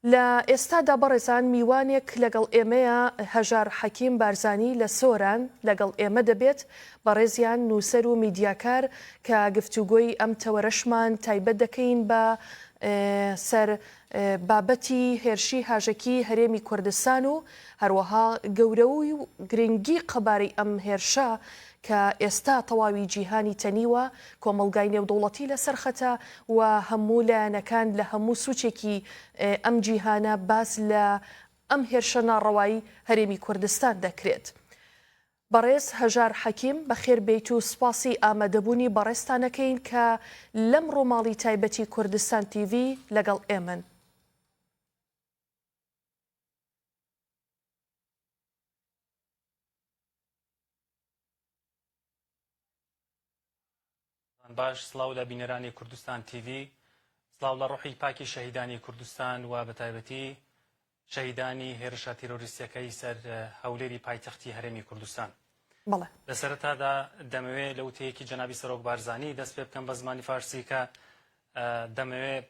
لە ئێستادا بەڕێزان میوانێک لەگەڵ ئێمەیە هەژار حەکیم بارزانی لە سۆران لەگەڵ ئێمە دەبێت بەڕێزیان نووسەر و میدیاکار کە گفتوگۆی ئەم تەوەرەشمان تایبەت دەکەین بە سەر بابەتی هێرشی هاژەکی هەرێمی کوردستان و هەروەها گەورەوی و گرنگی قەبارەی ئەم هێرشە کە ئێستا تەواوی جیهانی تەنیوە کۆمەلگای نێودەوڵەتی لەسەر خەتە و هەموو لایەنەکان لە هەموو سوچێکی ئەم جیهانە باس لە ئەم هێرشە ناڕەوایی هەرێمی کوردستان دەکرێت. بەڕێز هەژار حەکیم بەخێر بێیت و سوپاسی ئامادەبوونی بەڕێستانەکەین کە لەم ڕۆماڵی تایبەتی کوردستان تیڤ لەگەڵ ئێمن. باش سڵاو لە بینەرانی کوردستان تیڤ، سڵاو لە ڕۆحی پاکی شەهیدانی کوردستان و بە تایبەتی شەهیدانی هێرشە تیرۆریستیەکەی سەر هەولێری پایتەختی هەرێمی کوردستان. لە سەرەتادا دەمەوێت لە وتەیەکی جەنابی سەرۆک بارزانی دەست پێ بکەم بە زمانی فارسی کە دەمەوێت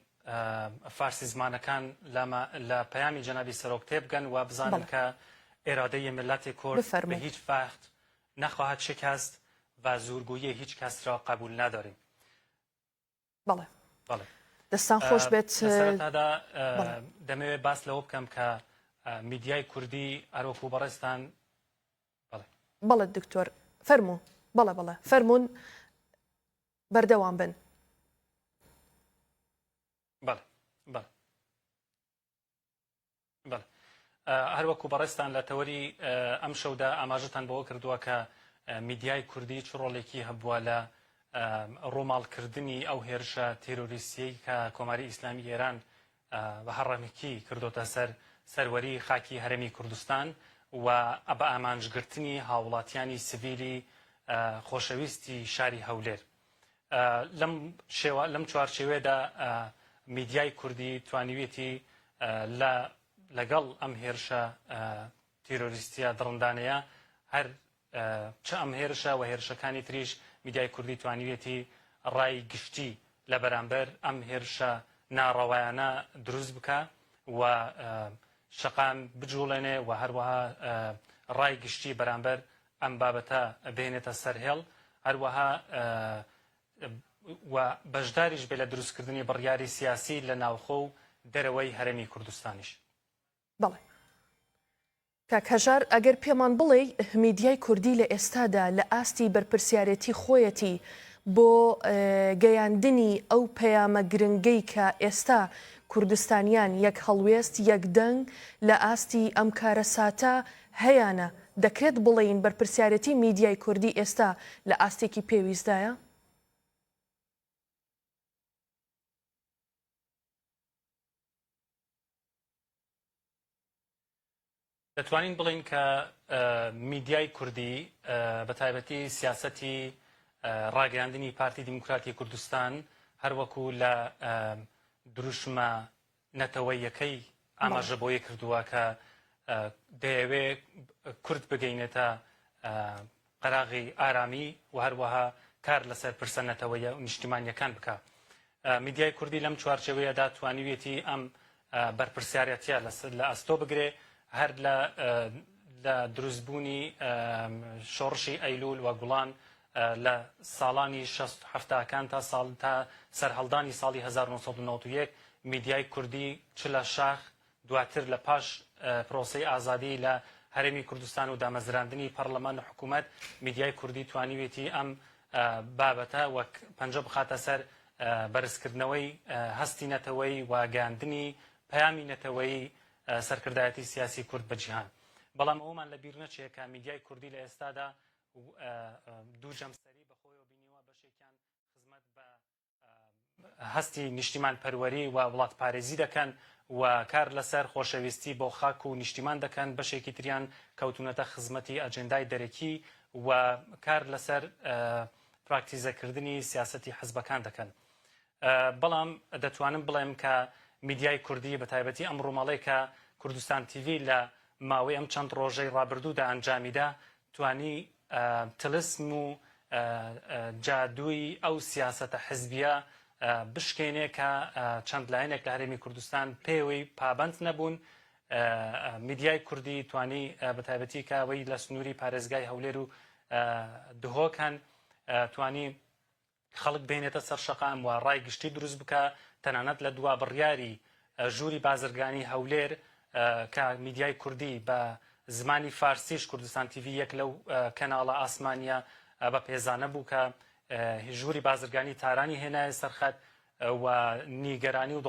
فارسی زمانەکان لە پەیامی جەنابی سەرۆک تێبگەن و بزانن کە ئێرادەی ملەتی کورد به هیچ وقت نخواهد شکست و زورگویی هیچ کس را قبول نداریم. بله. دەستان خۆش بێت. سەرەتادا دەمەوێت باس لەوە بکەم کە میدیای کوردی ئەرۆک و بەڕێستان. بەڵێ دکتۆر فەرموو. بەڵێ فەرموون بەردەوام بن. بەڵێ هەروەکو بەڕێستان لە تەوەری ئەم شەودا ئاماژەتان بەوە کردووە کە میدیای کوردی چ ڕۆڵێکی هەبووە لە ڕۆماڵکردنی ئەو هێرشە تیرۆریستیەی کە کۆماری ئیسلامی ئێران بە هەڕەمێکی کردوتە سەروەری خاکی هەرێمی کوردستان و بە ئامانجگرتنی هاوڵاتیانی سڤیلی خۆشەویستی شاری هەولێر. لەم چوارچێوێدا میدیای کوردی توانیوێتی لەگەڵ ئەم هێرشە تیرۆریستیە دڕندانەیە هەر چه ئەم هێرشە و هێرشەکانی تریش میدیای کوردی توانیوێتی ڕای گشتی لە بەرامبەر ئەم هێرشە ناڕەوایانە دروست بکە و شەقام بجوڵێنێ و هەروەها ڕای گشتی بەرامبەر ئەم بابەتە بێنێتە سەرهێڵ، هەروەها و بەشداریش بێ لە دروستکردنی بڕیاری سیاسی لە ناوخۆ و دەرەوەی هەرێمی کوردستانیش. بەڵێ کاک هەژار ئەگەر پێمان بڵێ میدیای کوردی لە ئێستادا لە ئاستی بەرپرسیارەتی خۆیەتی بۆ گەیاندنی ئەو پەیامە گرنگەی کە ئێستا کوردستانیان یەک هەڵوێست یەک دەنگ لە ئاستی ئەم کارە ساتە هەیانە، دەکرێت بڵێین بەرپرسیارەتی میدیای کوردی ئێستا لە ئاستێکی پێویستدایە؟ دەتوانین بڵین کە میدیای کوردی بە تایبەتی سیاسەتی ڕاگەیاندنی پارتی دیموکراتی کوردستان هەروەکو لە دروشمە نەتەوەیەکەی ئاماژەبۆیە کردووە کە دەیەوێت کورد بگەینێتە قەراغی ئارامی و هەروەها کار لەسەر پرسە نەتەوەیە و نیشتیمانیەکان بکە. میدیای کوردی لەم چوارچێوەیەدا توانیوێتی ئەم بەرپرسیارەتیە لە ئەستۆ بگرێ، هەر لە دروستبوونی شۆڕشی ئەیلول و گوڵان لە ساڵانی 1970کان تا سەرهەڵدانی ساڵی 1991 میدیای کوردی چ لە شاخ دواتر لە پاش پرۆسەی ئازادی لە هەرێمی کوردستان و دامەزراندنی پەرلەمان و حکوومەت میدیای کوردی توانیوێتی ئەم بابەتە وەک پەنجە بخاتە سەر بەرزکردنەوەی هەستی نەتەوەی و گەاندنی پەیامی نەتەوەی سەرکردایەتی سیاسی کورد بە جیهان. بەڵام ئەومان لە بیر نەچێ کە میدیای کوردی لە ئێستادا دوو جەمسەری بەخۆیەوە بینیوە، بەشێکیان خزمەت بە هەستی نیشتیمان پەروەری و وڵات پارێزی دەکەن و کار لەسەر خۆشەویستی بۆ خاک و نیشتیمان دەکەن، بەشێکی تریان کەوتونەتە خزمەتی ئەجێندای دەرەکی و کار لەسەر پراکتیزەکردنی سیاسەتی حزبەکان دەکەن. بەڵام دەتوانم بڵێم کە میدیای کوردی بە تایبەتی ئەم ڕۆماڵەی کە کوردستان تیڤ لە ماوەی ئەم چەند ڕۆژەی ڕابردوودا ئەنجامیدا توانی تلسم و جادووی ئەو سیاسەتە حزبیە بشکێنێ کە چەند لایەنێک لە هەرێمی کوردستان پێوەی پابند نەبوون میدیای کوردی توانی بە تایبەتی کە ئەوەی لە سنووری پارێزگای هەولێر و دهۆکان توانی خەڵک بێنێتە سەر شەقام و ڕای گشتی دروست بکە تەنانەت لە دوا بڕیاری ژووری بازرگانی هەولێر کە میدیای کوردی بە زمانی فارسیش کوردستان تیڤی یەک لەو کەناڵە ئاسمانیە بە پێزانە بوو کە ژووری بازرگانی تارانی هێنایە سەرخەت و نیگەرانی و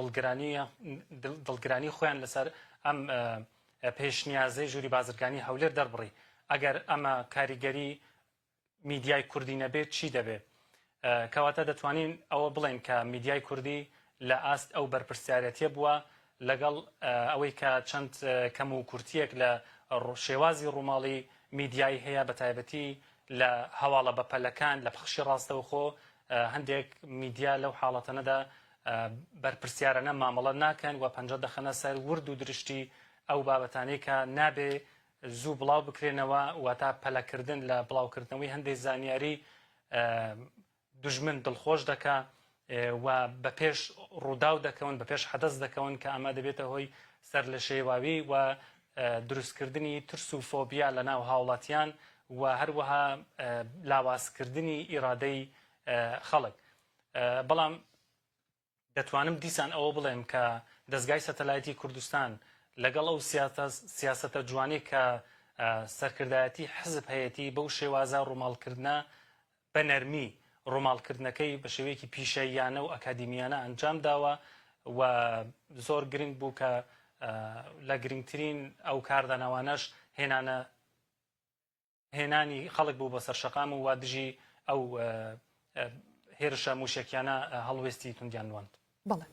دڵگرانی خۆیان لەسەر ئەم پێشنیازەی ژووری بازرگانی هەولێر دەربڕی ئەگەر ئەمە کاریگەری میدیای کوردی نەبێت چی دەبێت کەواتە دەتوانین ئەوە بڵێن کە میدیای کوردی لە ئاست ئەو بەرپرسیارەتیە بووە لەگەڵ ئەوەی کە چەند کەم و کورتیەک لە شێوازی ڕووماڵی میدیای هەیە بە تایبەتی لە هەواڵە بەپەلەکان لە پخشی ڕاستەوخۆ هەندێک میدیا لەو حاڵەتەنەدا بەرپرسیارانە مامەڵە ناکەن و پەنجە دەخەنە سەر ورد و درشتی ئەو بابەتانەی کە نابێ زوو بڵاو بکرێنەوە و تا پەلەکردن لە بڵاوکردنەوەی هەندێک زانیاری دوژمن دڵخۆش دەکا و بە پێش ڕووداو دەکەون بە پێش حەدەست دەکەون کە ئەمە دەبێتە هۆی سەر لە شێواوی و دروستکردنی ترس و فۆبیا لە ناو هاوڵاتیان و هەروەها لاوازکردنی ئیرادەی خەڵک بەڵام دەتوانم دیسان ئەوە بڵێم کە دەستگای سەتەلایەتی کوردستان لەگەڵ ئەو سیاسەتە جوانی کە سەرکردایەتی حزب هەیەتی بەو شێوازە ڕووماڵکردنە بە نەرمی ڕووماڵکردنەکەی بە شێوەیەکی پیشەییانە و ئەکادیمیانە ئەنجام داوە و زۆر گرنگ بوو کە لە گرنگترین ئەو کاردانەوانەش هێنانی خەڵک بوو بە سەرشەقام و وا دژی ئەو هێرشە موشکیانە هەڵوێستی توندیانواند. بەڵێ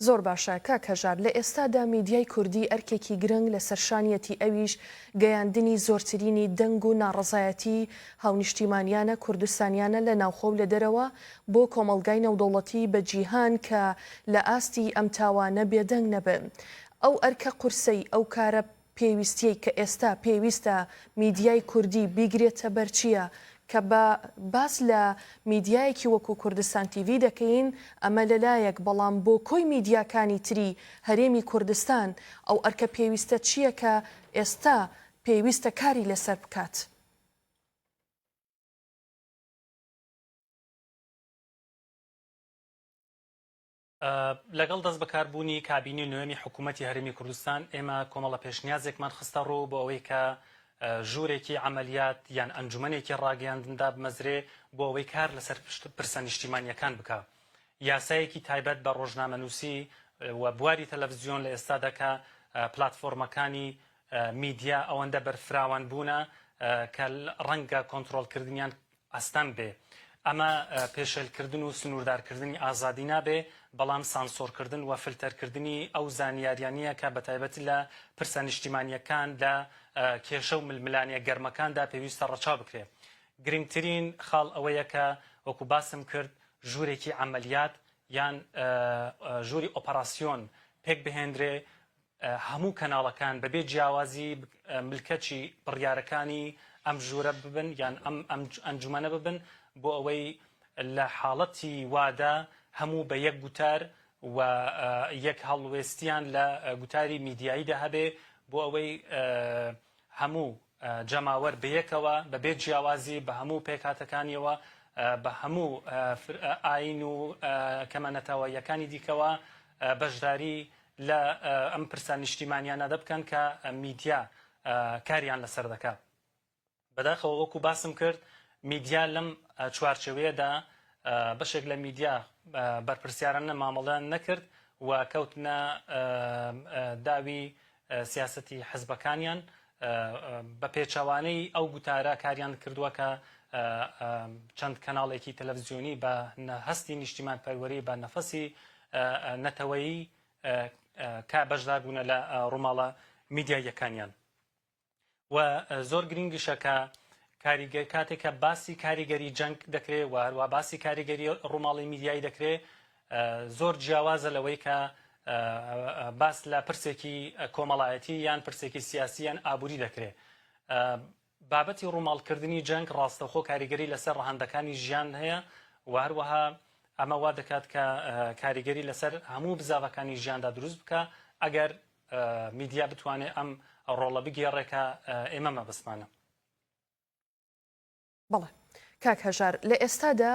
زۆر باشە کاک هەژار لە ئێستادا میدیای کوردی ئەرکێکی گرنگ لە سەرشانیەتی ئەویش گەیاندنی زۆرترینی دەنگ و ناڕەزایەتی هاونیشتیمانیانە کوردستانیانە لە ناوخۆ و لە دەرەوە بۆ کۆمەڵگای نەودەوڵەتی بە جیهان کە لە ئاستی ئەم تاوانە بێدەنگ نەبن ئەو ئەرکە قورسەی ئەو کارە پێویستیەی کە ئێستا پێویستە میدیای کوردی بیگرێتە بەرچیە کە بە باس لە میدیایەکی وەکو کوردستان تیڤی دەکەین ئەمە لەلایەک بەڵام بۆ کۆی میدیاکانی تری هەرێمی کوردستان ئەو ئەرکە پێویستە چییە کە ئێستا پێویستە کاری لەسەر بکات؟ لەگەڵ دەست بەکاربوونی کابینی نوێمی حکوومەتی هەرێمی کوردستان ئێمە کۆمەڵە پێشنیازێکمان خستە ڕوو بۆ ئەوەی کە ژوورێکی عملیات یان ئەنجومەنێکی ڕاگەیاندندا بمەزرێ بۆ ئەوەی کار لەسەر پرسە نیشتیمانیەکان بکە یاسایەکی تایبەت بە ڕۆژنامەنووسی و بواری تەلەڤیزیۆن لە ئێستادا کە پلاتفۆرمەکانی میدیا ئەوەندە بەرفراوان بوونە کە ڕەنگە کۆنتڕۆڵکردنیان ئەستان بێ ئەمە پێشێلکردن و سنووردارکردنی ئازادی نابێ بەڵام سانسۆرکردن و فلتەرکردنی ئەو زانیاریانیە کە بەتایبەت لە پرسە نیشتیمانیەکان لە کێشە و ململانیە گەرمەکاندا پێویستە ڕەچاو بکرێت گرنگترین خاڵ ئەوەیە کە وەکو باسم کرد ژوورێکی عملیات یان ژووری ئۆپەراسیۆن پێک بهێندرێ هەموو کەناڵەکان بەبێ جیاوازی ملکەچی بڕیارەکانی ئەم ژوورە ببن یان ئەم ئەنجومەنە ببن بۆ ئەوەی لە حاڵەتی وادا هەموو بە یەک گوتار و یەک هەڵوێستیان لە گوتاری میدیاییدا هەبێ بۆ ئەوەی هەموو جەماوەر بەیەکەوە بەبێ جیاوازی بە هەموو پێکهاتەکانیەوە بە هەموو ئاین و کەمانەتەوەیەکانی دیکەوە بەشداری لە ئەم پرسە نیشتیمانیانە دەبکەن کە میدیا کاریان لەسەر دەکات بەداخەوە وەکو باسم کرد میدیا لەم چوارچێوەیەدا بەشێک لە میدیا بەرپرسیارانە مامەڵیان نەکرد و کەوتنە داوی سیاسەتی حزبەکانیان بە پێچەوانەی ئەو گوتارە کاریان کردووە کە چەند کەناڵێکی تەلەڤیزیۆنی بە هەستی نیشتیمان پەروەری بە نەفەسی نەتەوەیی کا بەشدار بوونە لە ڕووماڵە میدیایەکانیان و زۆر گرنگیشە کە کاتێکە باسی کاریگەری جەنگ دەکرێت و هەروە باسی کاریگەری ڕووماڵی میدیایی دەکرێت زۆر جیاوازە لەوەی کە باس لە پرسێکی کۆمەڵایەتی یان پرسێکی سیاسی یان ئابووری دەکرێت بابەتی ڕووماڵکردنی جەنگ ڕاستەوخۆ کاریگەری لەسەر ڕەهەندەکانی ژیان هەیە و هەروەها ئەمە وا دەکات کە کاریگەری لەسەر هەموو بزاوەکانی ژیاندا دروست بکە ئەگەر میدیا بتوانێت ئەم ڕۆڵە بگێڕێکە ئێمە مەبەستمانە. بەڵێ کاک هەژار لە ئێستادا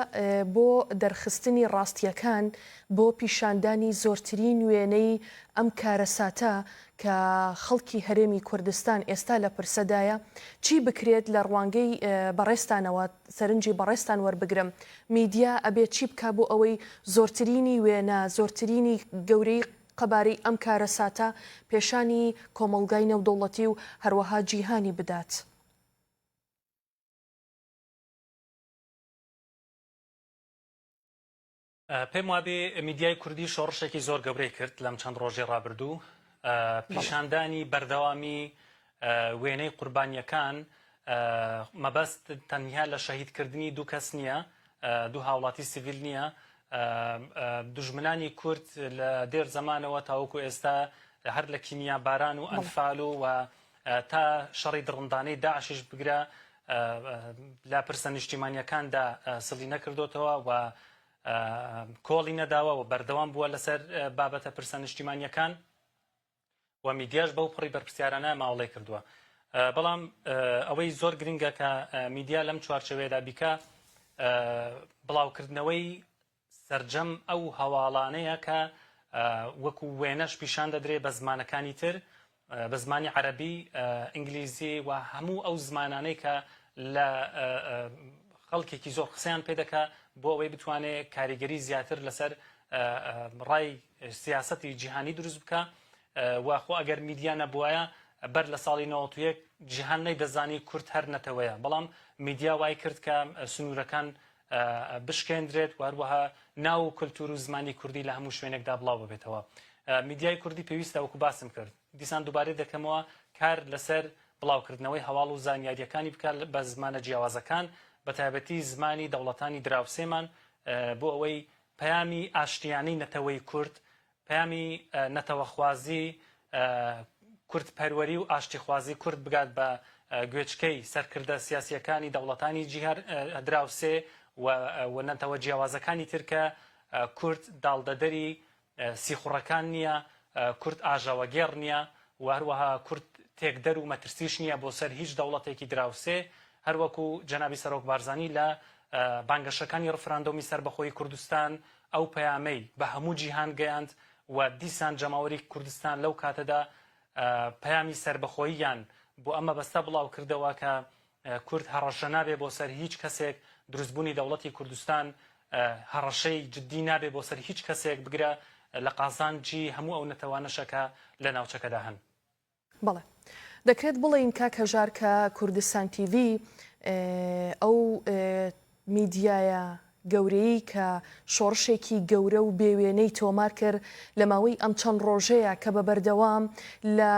بۆ دەرخستنی ڕاستیەکان بۆ پیشاندانی زۆرترین وێنەی ئەم کارەساتە کە خەڵکی هەرێمی کوردستان ئێستا لە پرسەدایە چی بکرێت لە ڕوانگەی بەڕێستانەوە سەرنجی بەڕێستان وەربگرم میدیا ئەبێت چی بکە بۆ ئەوەی زۆرترینی وێنە زۆرترینی گەورەی قەبارەی ئەم کارەساتە پێشانی کۆمەڵگای نێودەوڵەتی و هەروەها جیهانی بدات. پێم وابێ میدیای کوردی شۆڕشێکی زۆر گەورەی کرد لەم چەند ڕۆژێ ڕابردوو پیشاندانی بەردەوامی وێنەی قوربانیەکان مەبەست تەنیا لە شەهیدکردنی دوو کەس نییە دوو هاوڵاتی سیڤیل نییە دوژمنانی کورد لە دێر زەمانەوە تاوەکو ئێستا هەر لە کیمیا باران و ئەنفال و تا شەڕی دڕندانەی داعشیش بگرە لە پرسە نیشتیمانیەکاندا سڵی نەکردوتەوە و کۆڵی نەداوە و بەردەوام بووە لەسەر بابەتە پرسە نیشتیمانیەکان و میدیاش بەو پڕی بەرپرسیارانە ماوەڵێ کردووە. بەڵام ئەوەی زۆر گرنگە کە میدیا لەم چوارچەوەیەدا بیکە بڵاوکردنەوەی سەرجەم ئەو هەواڵانەیە کە وەکو وێنەش پیشان دەدرێ بە زمانەکانی تر بە زمانی عەرەبی ئینگلیزی و هەموو ئەو زمانانەی کە لە خەڵکێکی زۆر قسەیان پێ دەکا بۆ ئەوەی بتوانێت کاریگەری زیاتر لەسەر ڕای سیاسەتی جیهانی دروست بکە وخۆ ئەگەر میدیا نەبووایە بەر لە ساڵی 91 جیهان نەیدەزانی کورد هەر نەتەوەیە بەڵام میدیا وای کرد کە سنوورەکان بشکێندرێت و هەروەها ناو و کولتور و زمانی کوردی لە هەموو شوێنێکدا بڵاو ببێتەوە. میدیای کوردی پێویستە وەکو باسم کرد دیسان دووبارەی دەکەمەوە کار لەسەر بڵاوکردنەوەی هەواڵ و زانیاریەکانی بکات بە زمانە جیاوازەکان بە تایبەتی زمانی دەوڵەتانی دراوسێمان بۆ ئەوەی پەیامی ئاشتیانی نەتەوەی کورد پەیامی نەتەوەخوازی کورد پەروەری و ئاشتیخوازی کورد بگات بە گوێچکەی سەرکردە سیاسیەکانی دەوڵەتانی جیهار دراوسێ و نەتەوە جیاوازەکانی ترکە کورد داڵدەدەری سیخوڕەکان نییە کورد ئاژەوەگێڕ نییە و هەروەها کورد تێکدەر و مەترسیش نییە بۆ سەر هیچ دەوڵەتێکی دراوسێ هەروەکو جەنابی سەرۆک بارزانی لە بانگەشەکانی ڕفراندۆمی سەربەخۆی کوردستان ئەو پەیامەی بە هەموو جیهان گەیاند و دیسان جەماوەری کوردستان لەو کاتەدا پەیامی سەربەخۆییان بۆ ئەمە بەستە بڵاو کردەوە کە کورد هەڕەشە نابێ بۆ سەر هیچ کەسێک دروستبوونی دەوڵەتی کوردستان هەڕەشەی جددی نابێ بۆ سەر هیچ کەسێک بگرە لە قازانجی هەموو ئەو نەتەوانەشەکە لە ناوچەکەدا هەن. بەڵێ دەکرێت بڵێین کاک هەژار کە کوردستان تیڤ ئەو میدیایە گەورەی کە شۆڕشێکی گەورە و بێوێنەی تۆمار کرد لە ماوەی ئەم چەند ڕۆژەیە کە بە بەردەوام لە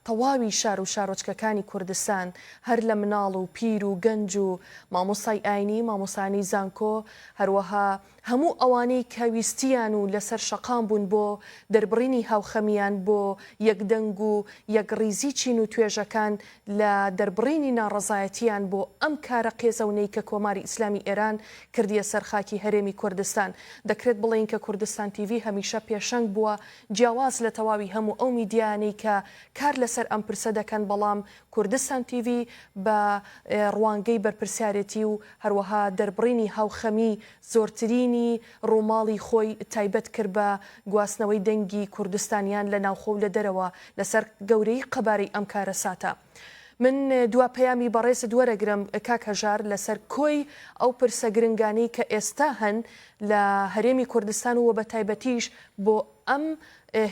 تەواوی شار و شارۆچکەکانی کوردستان هەر لە مناڵ و پیر و گەنج و مامۆستای ئاینی مامۆسانی زانکۆ هەروەها هەموو ئەوانەی کەویستیان و لەسەر شەقام بوون بۆ دەربڕینی هاوخەمیان بۆ یەکدەنگ و یەکڕیزی چین و توێژەکان لە دەربڕینی ناڕەزایەتیان بۆ ئەم کارە قێزەونەی کە کۆماری ئیسلامی ئێران کردیە سەر خاکی هەرێمی کوردستان دەکرێت بڵێن کە کوردستان تیڤ هەمیشە پێشەنگ بووە جیاواز لە تەواوی هەموو ئەو میدیانەی کە کار لەسەر ئەم پرسە دەکەن بەڵام کوردستان تیڤ بە ڕوانگەی بەرپرسیارەتی و هەروەها دەربڕینی هاوخەمی زۆرترینی ڕووماڵی خۆی تایبەت کرد بە گواستنەوەی دەنگی کوردستانیان لە ناوخۆ و لە دەرەوە لەسەر گەورەی قەبارەی ئەم کارەساتە. من دوا پەیامی بەڕێزت وەرەگرم کاک هەژار لەسەر کۆی ئەو پرسە گرنگانەی کە ئێستا هەن لە هەرێمی کوردستان و بە تایبەتیش بۆ ئەم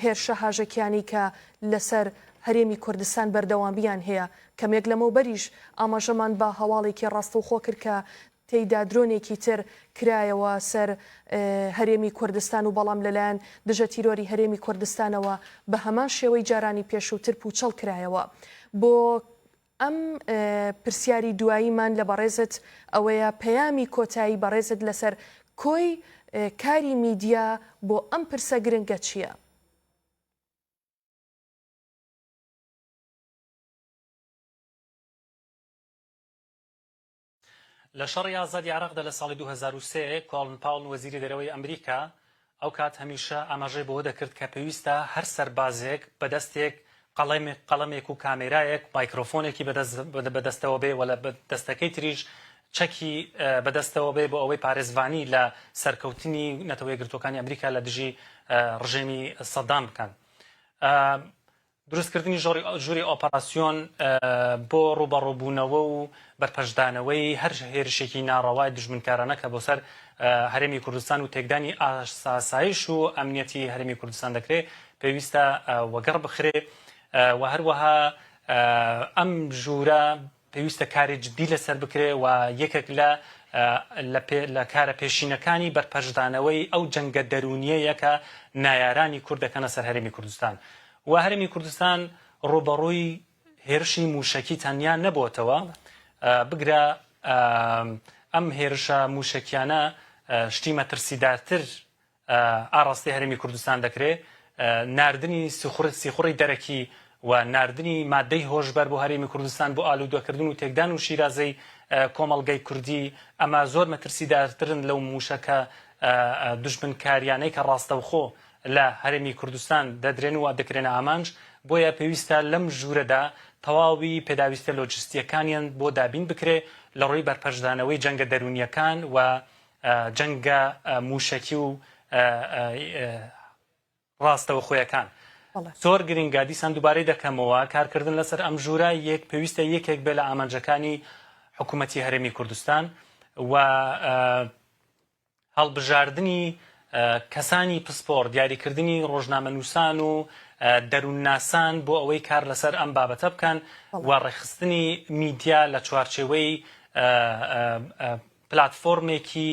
هێرشە هاژەکیانی کە لەسەر هەرێمی کوردستان بەردەوامیان هەیە کەمێک لەمەوبەریش ئاماژەمان بە هەواڵێکی ڕاستەوخۆ کرد کە تێیدا درۆنێکی تر کرایەوە سەر هەرێمی کوردستان و بەڵام لەلایەن دژە تیرۆری هەرێمی کوردستانەوە بە هەمان شێوەی جارانی پێشووتر پوچەڵ کرایەوە بۆ ئەم پرسیاری دواییمان لە بەڕێزت ئەوەیە پەیامی کۆتایی بەڕێزت لەسەر کۆی کاری میدیا بۆ ئەم پرسە گرنگە چییە؟ لە شەڕی ئازادی عێراقدا لە ساڵی 2003 کۆڵن پاول وەزیری دەرەوەی ئەمریکا ئەو کات هەمیشە ئاماژەی بەوە دەکرد کە پێویستە هەر سەربازێک بەدەستێک قەڵەمێک و کامێرایەک مایکرۆفۆنێکی بەدەستەوە بێ و لە دەستەکەی تریش چەکی بەدەستەوە بێ بۆ ئەوەی پارێزوانی لە سەرکەوتنی نەتەوە یەکگرتوەکانی ئەمریکا لە دژی ڕژێمی سەدام بکەن. دروستکردنی ژووری ئۆپەراسیۆن بۆ ڕوبەڕووبوونەوە و بەرپەشدانەوەی هەر هێرشێکی ناڕەوای دژمنکارانە کە بۆ سەر هەرێمی کوردستان و تێکدانی ئاسایش و ئەمنیەتی هەرێمی کوردستان دەکرێت پێویستە وەگەڕ بخرێ و هەروەها ئەم ژوورە پێویستە کاری جدی لەسەر بکرێ و یەکێک لە کارە پێشینەکانی بەرپەشدانەوەی ئەو جەنگە دەرونیەیە کە نایارانی کورد دەکەنە سەر هەرێمی کوردستان و هەرێمی کوردستان ڕوبەڕووی هێرشی موشەکی تەنیا نەبووتەوە بگرە ئەم هێرشە موشەکیانە شتی مەترسیدارتر ئاڕاستی هەرێمی کوردستان دەکرێت ناردنی سیخوڕی دەرەکی و ناردنی مادەی هۆشبەر بۆ هەرێمی کوردستان بۆ ئالوودەکردن و تێکدان و شیرازەی کۆمەڵگەی کوردی ئەمە زۆر مەترسیدارترن لەو موشەکە دژمنکاریانەی کە ڕاستەوخۆ لە هەرێمی کوردستان دەدرێن و دەکرێنە ئامانج بۆیە پێویستە لەم ژوورەدا تەواوی پێداویستە لۆجستیەکانیان بۆ دابین بکرێ لە ڕووی بەرپەشدانەوەی جەنگە دەرونیەکان و جەنگە موشەکی و ڕاستەوە خۆیەکان. زۆر گرنگە دیسان دووبارەی دەکەمەوە کارکردن لەسەر ئەم ژوورە پێویستە یەکێک بێ لە ئامانجەکانی حکوومەتی هەرێمی کوردستان و هەڵبژاردننی کەسانی پسپۆر دیاریکردنی ڕۆژنامەنووسان و دەروونناسان بۆ ئەوەی کار لەسەر ئەم بابەتە بکەن و ڕێخستنی میدیا لە چوارچێوەی پلاتفۆرمێکی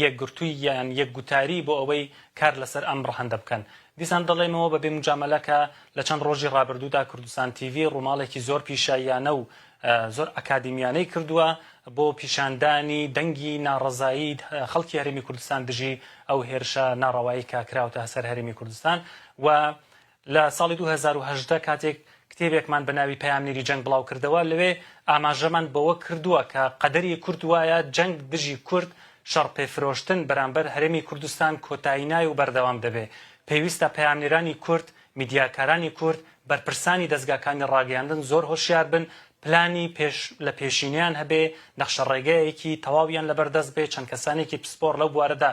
یەکگرتووی یان یەکگوتاری بۆ ئەوەی کار لەسەر ئەم ڕەهەندە بکەن. دیسان دەڵێمەوە بەبێ مجامەلەکە لە چەند ڕۆژی ڕابردوودا کوردستان تیڤ ڕووماڵێکی زۆر پیشاییانە و زۆر ئەکادیمیانەی کردووە بۆ پیشاندانی دەنگی ناڕەزایی خەڵکی هەرێمی کوردستان دژی ئەو هێرشە ناڕەوایی کە کراوتە سەر هەرێمی کوردستان و لە ساڵی 2010 کاتێک کتێبێکمان بە ناوی پەیامنێری جەنگ بڵاو کردەوە لەوێ ئاماژەمان بەوە کردووە کە قەدەری کورد وایە جەنگ دژی کورد شەڕپێفرۆشتن بەرامبەر هەرێمی کوردستان کۆتایینای و بەردەوام دەبێ. پێویستە پەیامنێرانی کورد میدیاکارانی کورد بەرپرسانی دەستگاکانی ڕاگەیاندن زۆر هۆشیار بن پلانی لە پێشینیان هەبێ نەخشە ڕێگەیەکی تەواویان لەبەردەست بێ چەند کەسانێکی پسپۆر لەو بوارەدا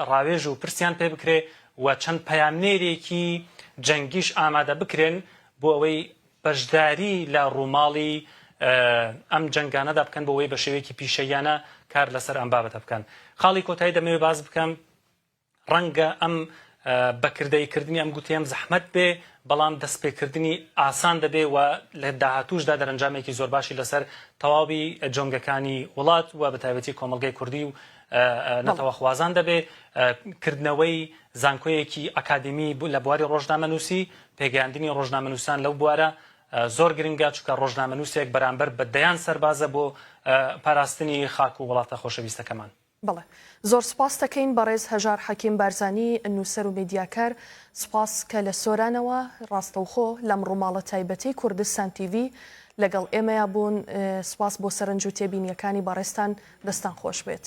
ڕاوێژ و پرسیان پێ بکرێ و چەند پەیامنێرێکی جەنگیش ئامادە بکرێن بۆ ئەوەی بەشداری لە ڕووماڵی ئەم جەنگانەدا بکەن بۆ ئەوەی بە شێوەیەکی پیشەیانە کار لەسەر ئەم بابەتە بکەن. خاڵی کۆتایی دەمەوێت باز بکەم ڕەنگە ئەم بەکردەیکردنی ئەم گوتیان زەحمەت بێ بەڵام دەستپێکردنی ئاسان دەبێ و لە داهاتووشدا دەرەنجامێکی زۆر باشی لەسەر تەواوی جۆنگەکانی وڵات و بە تایبەتی کۆمەڵگەی کوردی و نەتەوەخوازان دەبێ کردنەوەی زانکۆیەکی ئەکادمی لە بواری ڕۆژنامەنووسی پێگەیاندنی ڕۆژنامەنووسان لەو بوارە زۆر گرنگە چونکە ڕۆژنامەنووسێک بەرامبەر بە دەیان سەربازە بۆ پاراستنی خاک و وڵاتە خۆشەویستەکەمان. بەڵێ زۆر سپاس دەکەین بەڕێز هەژار حەکیم بارزانی نووسەر و میدیاکار سپاس کە لە سۆرانەوە ڕاستەوخۆ لەم ڕووماڵە تایبەتی کوردستان تیڤ لەگەڵ ئێمەیە بوون. سپاس بۆ سەرنج و تێبینیەکانی بەڕێستان دەستان خۆش بێت.